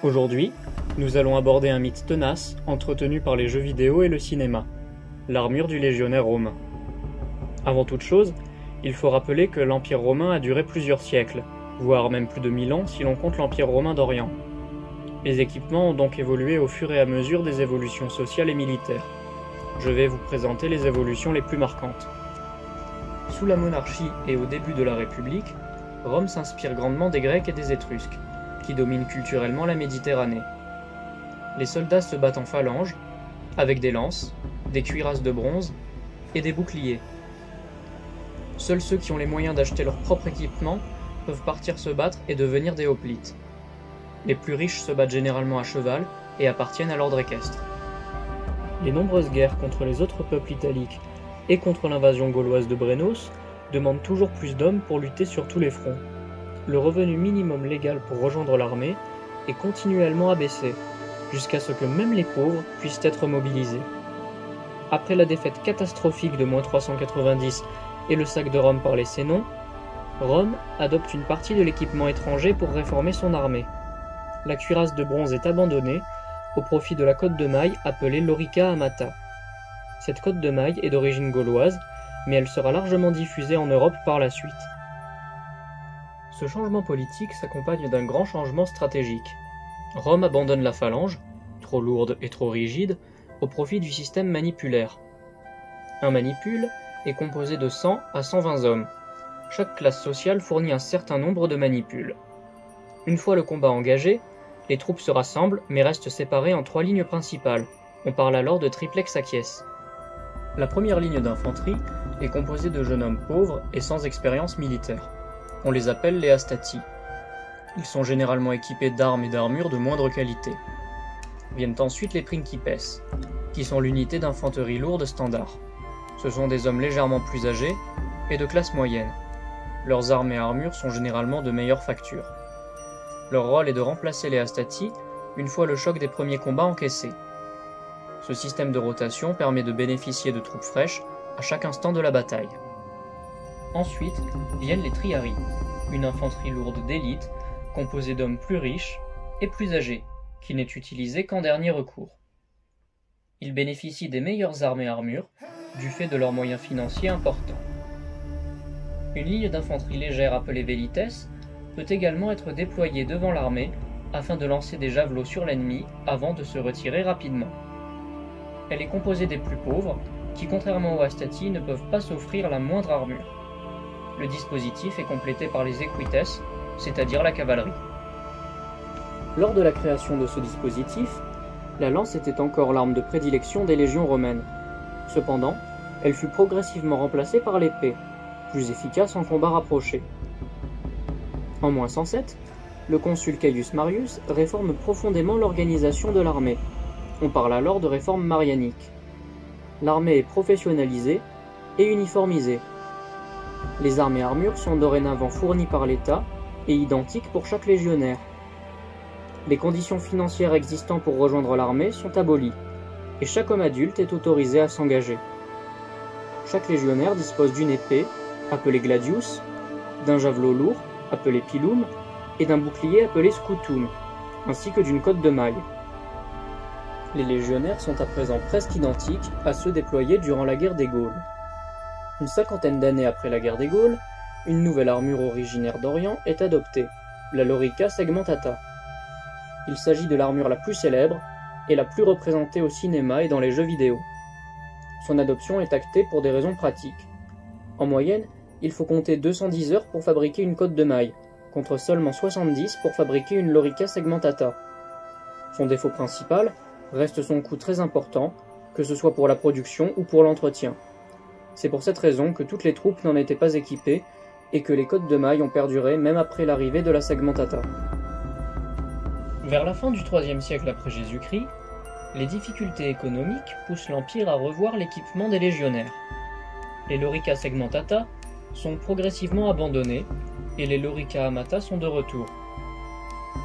Aujourd'hui, nous allons aborder un mythe tenace entretenu par les jeux vidéo et le cinéma, l'armure du légionnaire romain. Avant toute chose, il faut rappeler que l'Empire romain a duré plusieurs siècles, voire même plus de 1000 ans si l'on compte l'Empire romain d'Orient. Les équipements ont donc évolué au fur et à mesure des évolutions sociales et militaires. Je vais vous présenter les évolutions les plus marquantes. Sous la monarchie et au début de la République, Rome s'inspire grandement des Grecs et des Étrusques, qui dominent culturellement la Méditerranée. Les soldats se battent en phalange, avec des lances, des cuirasses de bronze et des boucliers. Seuls ceux qui ont les moyens d'acheter leur propre équipement peuvent partir se battre et devenir des hoplites. Les plus riches se battent généralement à cheval et appartiennent à l'ordre équestre. Les nombreuses guerres contre les autres peuples italiques et contre l'invasion gauloise de Brennos demandent toujours plus d'hommes pour lutter sur tous les fronts. Le revenu minimum légal pour rejoindre l'armée est continuellement abaissé, jusqu'à ce que même les pauvres puissent être mobilisés. Après la défaite catastrophique de -390 et le sac de Rome par les Sénons, Rome adopte une partie de l'équipement étranger pour réformer son armée. La cuirasse de bronze est abandonnée au profit de la cotte de maille appelée l'Aurica Amata. Cette cotte de maille est d'origine gauloise, mais elle sera largement diffusée en Europe par la suite. Ce changement politique s'accompagne d'un grand changement stratégique. Rome abandonne la phalange, trop lourde et trop rigide, au profit du système manipulaire. Un manipule est composé de 100 à 120 hommes. Chaque classe sociale fournit un certain nombre de manipules. Une fois le combat engagé, les troupes se rassemblent mais restent séparées en 3 lignes principales. On parle alors de triplex acies. La première ligne d'infanterie est composée de jeunes hommes pauvres et sans expérience militaire. On les appelle les hastati. Ils sont généralement équipés d'armes et d'armures de moindre qualité. Viennent ensuite les principes, qui sont l'unité d'infanterie lourde standard. Ce sont des hommes légèrement plus âgés et de classe moyenne. Leurs armes et armures sont généralement de meilleure facture. Leur rôle est de remplacer les hastati une fois le choc des premiers combats encaissé. Ce système de rotation permet de bénéficier de troupes fraîches à chaque instant de la bataille. Ensuite viennent les triarii, une infanterie lourde d'élite composée d'hommes plus riches et plus âgés, qui n'est utilisée qu'en dernier recours. Ils bénéficient des meilleures armes et armures, du fait de leurs moyens financiers importants. Une ligne d'infanterie légère appelée velites peut également être déployée devant l'armée afin de lancer des javelots sur l'ennemi avant de se retirer rapidement. Elle est composée des plus pauvres, qui contrairement aux hastati ne peuvent pas s'offrir la moindre armure. Le dispositif est complété par les equites, c'est-à-dire la cavalerie. Lors de la création de ce dispositif, la lance était encore l'arme de prédilection des légions romaines. Cependant, elle fut progressivement remplacée par l'épée, plus efficace en combat rapproché. En -107, le consul Caius Marius réforme profondément l'organisation de l'armée. On parle alors de réforme marianique. L'armée est professionnalisée et uniformisée. Les armes et armures sont dorénavant fournies par l'État et identiques pour chaque légionnaire. Les conditions financières existant pour rejoindre l'armée sont abolies, et chaque homme adulte est autorisé à s'engager. Chaque légionnaire dispose d'une épée, appelée gladius, d'un javelot lourd, appelé pilum, et d'un bouclier appelé scutum, ainsi que d'une cotte de maille. Les légionnaires sont à présent presque identiques à ceux déployés durant la guerre des Gaules. Une 50aine d'années après la guerre des Gaules, une nouvelle armure originaire d'Orient est adoptée, la Lorica segmentata. Il s'agit de l'armure la plus célèbre et la plus représentée au cinéma et dans les jeux vidéo. Son adoption est actée pour des raisons pratiques. En moyenne, il faut compter 210 heures pour fabriquer une cotte de maille, contre seulement 70 pour fabriquer une Lorica segmentata. Son défaut principal reste son coût très important, que ce soit pour la production ou pour l'entretien. C'est pour cette raison que toutes les troupes n'en étaient pas équipées et que les cottes de maille ont perduré même après l'arrivée de la segmentata. Vers la fin du IIIe siècle après Jésus-Christ, les difficultés économiques poussent l'Empire à revoir l'équipement des légionnaires. Les Lorica segmentata sont progressivement abandonnées et les Lorica amata sont de retour.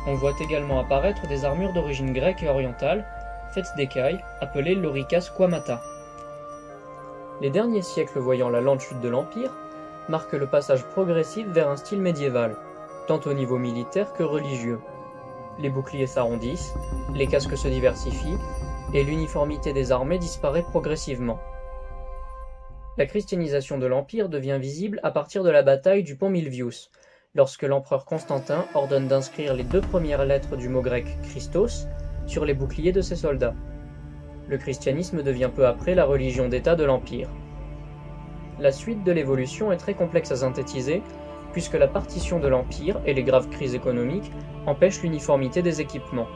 On voit également apparaître des armures d'origine grecque et orientale, faites d'écailles, appelées Lorica squamata. Les derniers siècles voyant la lente chute de l'Empire marquent le passage progressif vers un style médiéval, tant au niveau militaire que religieux. les boucliers s'arrondissent, les casques se diversifient, et l'uniformité des armées disparaît progressivement. La christianisation de l'Empire devient visible à partir de la bataille du pont Milvius, lorsque l'empereur Constantin ordonne d'inscrire les 2 premières lettres du mot grec Christos sur les boucliers de ses soldats. Le christianisme devient peu après la religion d'État de l'Empire. La suite de l'évolution est très complexe à synthétiser, puisque la partition de l'Empire et les graves crises économiques empêchent l'uniformité des équipements.